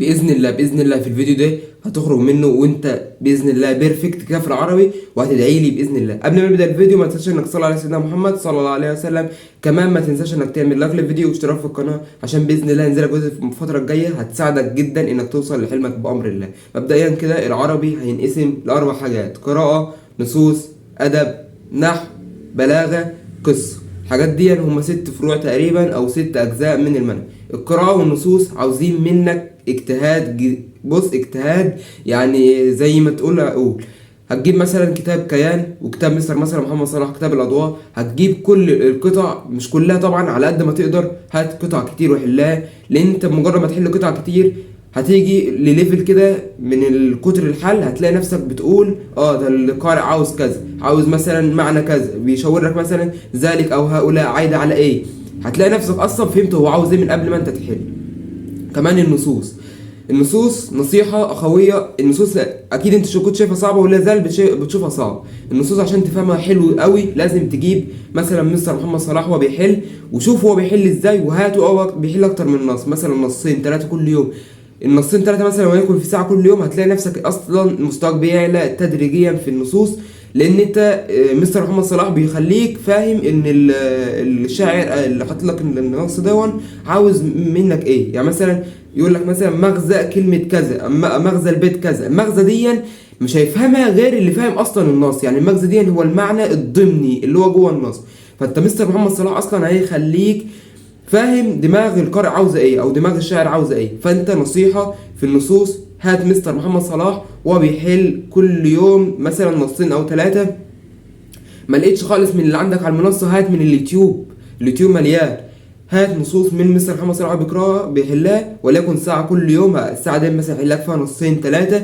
باذن الله في الفيديو ده هتخرج منه وانت باذن الله بيرفكت كده في العربي، وهتدعي لي باذن الله. قبل ما نبدا الفيديو ما تنساش انك تصلي على سيدنا محمد صلى الله عليه وسلم. كمان ما تنساش انك تعمل لايك للفيديو واشتراك في القناه، عشان باذن الله ينزل جزء في الفتره الجايه هتساعدك جدا انك توصل لحلمك بامر الله. مبدئيا كده العربي هينقسم لاربع حاجات: قراءه، نصوص، ادب، نحو، بلاغه، قصه. الحاجات دي هم 6 فروع تقريبا او 6 اجزاء من المنهج. القراءة والنصوص عاوزين منك اجتهاد، بص اجتهاد يعني زي ما تقول هتجيب مثلا كتاب كيان وكتاب مستر مثلا محمد صلاح كتاب الاضواء، هتجيب كل القطع، مش كلها طبعا، على قد ما تقدر هات قطع كتير وحلها، لان انت بمجرد ما تحل قطع كتير هتيجي لليفل كده من الكتر الحل، هتلاقي نفسك بتقول ده القارئ عاوز كذا، عاوز مثلا معنى كذا، بيشاور لك مثلا ذلك او هؤلاء عايده على ايه، هتلاقي نفسك اصلا فهمت هو عاوز ايه من قبل ما انت تحل. كمان النصوص نصيحة أخوية. النصوص أكيد أنت كنت شايفها صعبة ولا زال بتشوفها صعبة. النصوص عشان تفهمها حلو قوي لازم تجيب مثلا مستر محمد صلاح وهو بيحل، وشوف هو بيحل ازاي، وهاته بيحل أكتر من نص، مثلا نصين 3 كل يوم. النصين 3 مثلا وليكن في ساعة كل يوم، هتلاقي نفسك أصلا مستواك بيعلى تدريجيا في النصوص، لان انت مستر محمد صلاح بيخليك فاهم ان الشاعر اللي حاطط لك النص دون عاوز منك ايه. يعني مثلا يقول لك مثلا مغزى كلمه كذا، مغزى البيت كذا، المغزى دي مش هيفهمها غير اللي فاهم اصلا النص، يعني المغزى دي هو المعنى الضمني اللي هو جوه النص. فانت مستر محمد صلاح اصلا هيخليك فاهم دماغ القارئ عاوزه ايه او دماغ الشاعر عاوزه ايه. فانت نصيحه في النصوص، هات مستر محمد صلاح وهو بيحل كل يوم مثلا نصين او 3. ما لقيتش خالص من اللي عندك على المنصه، هات من اليوتيوب مليان. هات نصوص من مستر محمد صلاح بيحلها وليكن ساعه كل يوم، الساعه دي مثلا يحلك فيها نصين 3.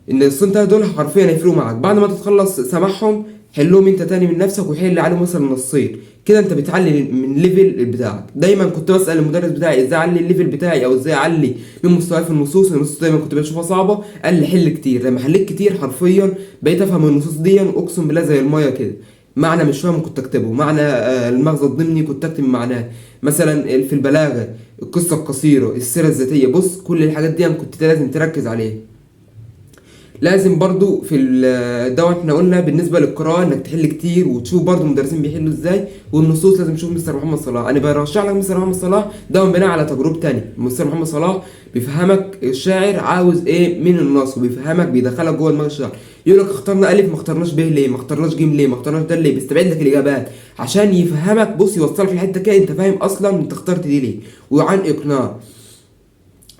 النصين 3 دول حرفيا هيفرقوا معاك. بعد ما تتخلص سامعهم حلهم انت تاني من نفسك وحل عليهم مثلا نصين كده، انت بتعلي من ليفل بتاعك. دايما كنت بسال المدرس بتاعي ازاي اعلي الليفل بتاعي او ازاي اعلي من مستواي في النصوص دايما كنت بشوفها صعبه، قال لي حل كتير. لما حليت كتير حرفيا بقيت افهم النصوص دي اقسم بالله زي المايه كده، معنى مش فاهم كنت اكتبه، معنى المغزى الضمني كنت اكتب معناه. مثلا في البلاغه القصه القصيره، السيره الذاتيه، بص كل الحاجات دي كنت لازم تركز عليها. لازم برضو في الدواء احنا قلنا بالنسبه للقراءه انك تحل كتير وتشوف برضو المدرسين بيحلوا ازاي، والنصوص لازم تشوف مستر محمد صلاح. انا برشح لك مستر محمد صلاح ده بناء على تجربه تانية. مستر محمد صلاح بيفهمك الشاعر عاوز ايه من النص، وبيفهمك بيدخلك جوه دماغ الشاعر. يقول لك اخترنا الف ما اخترناش ب ليه، ما اخترناش ج ليه، ما اخترناش د ليه، بيستبعد لك الاجابات عشان يفهمك. بص يوصلك لحته كده انت فاهم اصلا انت اخترت دي ليه، وعن اقناع.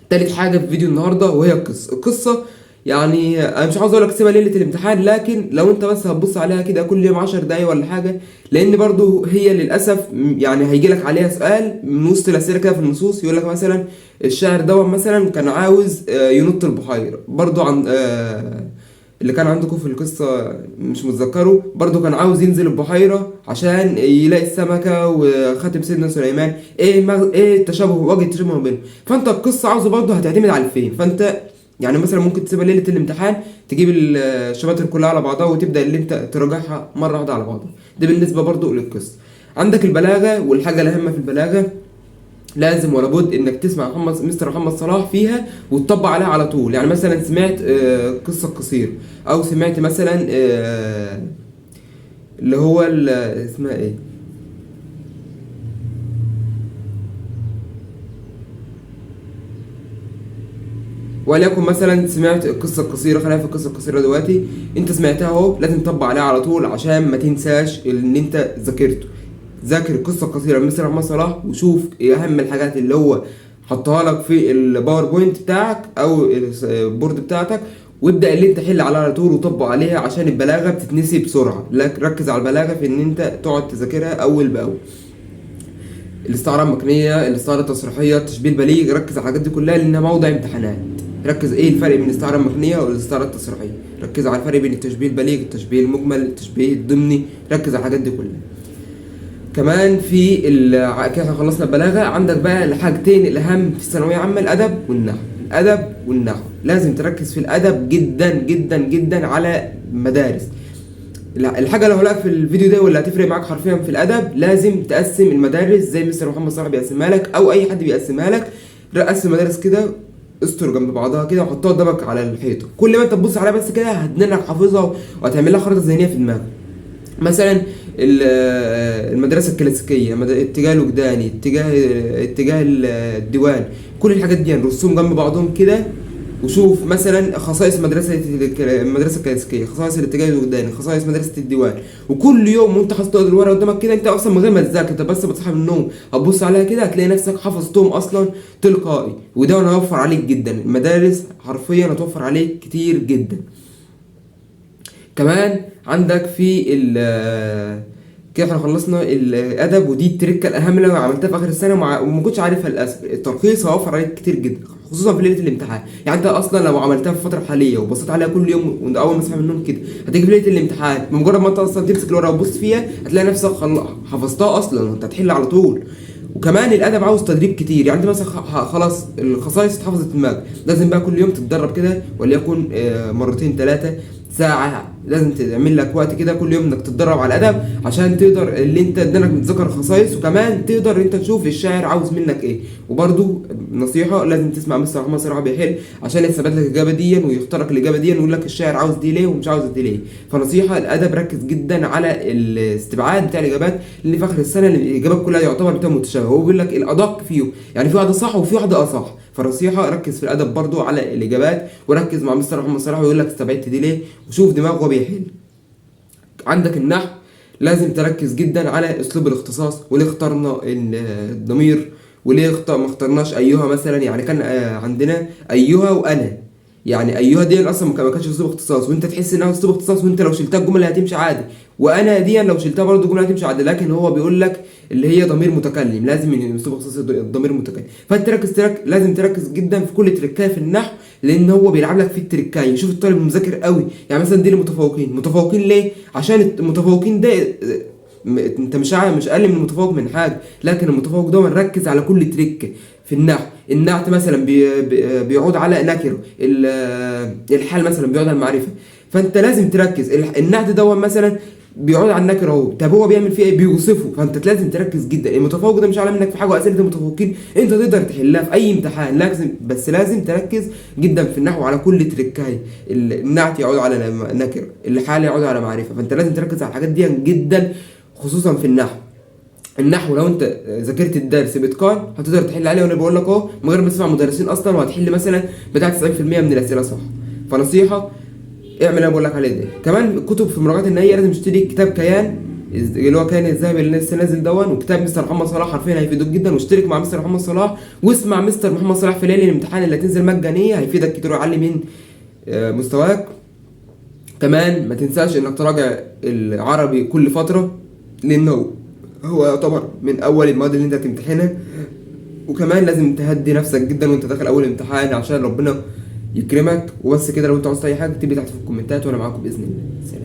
تالت حاجه في فيديو النهارده وهي القصه. يعني انا مش عاوز اقول لك سيبها ليله الامتحان، لكن لو انت بس هتبص عليها كده كل يوم 10 دقايق ولا حاجه، لان برضو هي للاسف يعني هيجي لك عليها سؤال من وسط الاسئله كده في النصوص. يقول لك مثلا الشاعر دوت مثلا كان عاوز ينط البحيره، برضو عن اللي كان عندكم في القصه مش متذكره، برضو كان عاوز ينزل البحيره عشان يلاقي السمكه وخاتم سيدنا سليمان. ايه التشابه، وجه التشابه ما بينهم. فانت القصه عاوزه برضو هتعتمد على الفهم. فانت يعني مثلا ممكن تسيبها ليله الامتحان، تجيب الشباتر كلها على بعضها وتبدا اللي انت تراجعها مره واحده على بعضها. ده بالنسبه برضو للقصه. عندك البلاغه، والحاجه الاهم في البلاغه لازم ولا بد انك تسمع مستر محمد صلاح فيها وتطبق عليها على طول. يعني مثلا سمعت قصه قصيره، او سمعت مثلا اللي هو اسمها ايه، وليكن مثلا سمعت القصه القصيره، خلينا في القصه القصيره دلوقتي، انت سمعتها اهو لازم تطبق عليها على طول عشان ما تنساش ان انت ذاكرته. ذاكر القصه القصيره من مستر محمد صلاح وشوف ايه اهم الحاجات اللي هو حطها لك في الباوربوينت بتاعك او البورد بتاعتك، وابدا اللي انت حل عليها على طول وطبق عليها، عشان البلاغه بتتنسي بسرعه. ركز على البلاغه في ان انت تقعد تذاكرها اول باول. الاستعاره المكنيه، الاستعاره التصريحيه، التشبيه البليغ، ركز على الحاجات دي كلها لانها موضع امتحانات. ركز ايه الفرق بين الاستعاره المكنيه والاستعاره التصريحيه، ركز على الفرق بين التشبيه البليغ، التشبيه المجمل، التشبيه الضمني، ركز على الحاجات دي كلها. كمان في كده خلصنا البلاغه. عندك بقى الحاجتين الاهم في الثانويه عامه، الادب والنحو. الادب والنحو لازم تركز في الادب جدا جدا جدا على مدارس. الحاجه اللي هقولها في الفيديو ده واللي هتفرق معاك حرفيا في الادب، لازم تقسم المدارس زي مستر محمد صلاح بيقسمها لك او اي حد بيقسمها لك. قسم مدارس كده اسطر جنب بعضها كده وحطها قدامك على الحيطه، كل ما انت تبص عليها بس كده هتنك حافظها وهتعمل لها خريطه ذهنيه في دماغك. مثلا المدرسه الكلاسيكيه، اتجاه الوجداني، اتجاه الديوان، كل الحاجات دي نرسمهم جنب بعضهم كده. وشوف مثلا خصائص المدرسه الكلاسيكيه، خصائص الاتجاه الوجداني، خصائص مدرسه الديوان، وكل يوم وانت حاطط الورقه قدامك كده، انت اصلا من غير ما تذاكر، انت بس بتصحى من النوم هتبص عليها كده هتلاقي نفسك حفظتهم اصلا تلقائي. وده هيوفر عليك جدا، المدارس حرفيا هتوفر عليك كتير جدا. كمان عندك في كده احنا خلصنا الادب، ودي التركه الاهم اللي انا عملتها في اخر السنه وما كنتش عارفها للاسف. التلخيص هيوفر عليك كتير جدا خصوصا في ليله الامتحان. يعني انت اصلا لو عملتها في الفتره الحاليه وبصيت عليها كل يوم وانت اول ما تصحى من النوم كده، هتيجي في ليله الامتحان بمجرد ما انت اصلا تمسك الورقه وتبص فيها هتلاقي نفسك حفظتها اصلا وانت هتحل على طول. وكمان الادب عاوز تدريب كتير، يعني انت مثلا خلاص الخصائص اتحفظت في دماغك، لازم بقى كل يوم تتدرب كده، وليكن مرتين 3 ساعة، لازم تعمل لك وقت كده كل يوم انك تتدرب على الادب عشان تقدر اللي انت ادانك متذكر خصائص، وكمان تقدر انت تشوف الشاعر عاوز منك ايه. وبرده نصيحة، لازم تسمع مستر محمد صلاح بيحل عشان يثبت لك الاجابة دي ويختار لك الاجابة دي ويقول لك الشاعر عاوز دي ليه ومش عاوز دي ليه. فنصيحة الادب ركز جدا على الاستبعاد بتاع الاجابات، اللي في اخر السنة الاجابات كلها يعتبر بتبقى متشابهة، هو بيقول لك الادق فيهم، يعني في واحدة صح وفي واحدة اصح. فنصيحة ركز في الادب برضو على الاجابات، وركز مع مستر محمد صلاح ويقول لك استبعدت دي ليه، وشوف دماغه وهو بيحل. عندك النحو، لازم تركز جدا على اسلوب الاختصاص، وليه اخترنا الضمير، وليه ما اخترناش ايها مثلا. يعني كان عندنا ايها وانا، يعني ايها دي اصلا ما كانش اسلوب اختصاص، وانت تحس انها اسلوب اختصاص وانت لو شلتها الجمله هتمشي عادي، وانا دي لو شلتها برضه الجمله هتمشي عادي، لكن هو بيقول لك اللي هي ضمير متكلم، لازم من اسلوب اختصاص الضمير متكلم. فانت لازم تركز جدا في كل تركايه في النحو، لان هو بيلعب لك في التركايه. يشوف الطالب المذاكر قوي، يعني مثلا دي المتفوقين، متفوقين ليه؟ عشان المتفوقين ده انت مش اقل من المتفوق من حاجه، لكن المتفوق ده نركز على كل تريك في النحو. النعت مثلا بيعود على نكره، الحال مثلا بيعود على المعرفه، فانت لازم تركز. النعت ده مثلا بيعود على النكره اهو، طب هو بيعمل فيه ايه؟ بيوصفه، فانت لازم تركز جدا. المتفوق ده مش اعلى منك في حاجه، واسئله المتفوقين انت تقدر تحلها في اي امتحان، لازم تركز جدا في النحو على كل تركايه. النعت يعود على نكره، الحال يعود على معرفه، فانت لازم تركز على الحاجات دي جدا خصوصا في النحو لو انت ذاكرت الدرس باتقان هتقدر تحل عليه، وانا بقول لك اهو من غير ما تسمع مدرسين اصلا، وهتحل مثلا بتاع 90% من الاسئله صح. فنصيحه اعمل اللي انا بقول لك عليه ده. كمان الكتب في المراجعات النهائيه لازم تشتري كتاب كيان اللي هو كيان الذهبي اللي لسه نازل دون، وكتاب مستر محمد صلاح حرفيا هيفيدوك جدا. واشترك مع مستر محمد صلاح واسمع مستر محمد صلاح في ليله الامتحان اللي هتنزل مجانيه، هيفيدك كتير ويعلي من مستواك. كمان ما تنساش انك تراجع العربي كل فتره، لانه هو يعتبر من اول المواد اللي انت هتمتحنها. وكمان لازم تهدي نفسك جدا وانت داخل اول امتحان عشان ربنا يكرمك. وبس كده، لو انت عاوز اي حاجه اكتب لي تحت في الكومنتات وانا معاكم باذن الله. سلام.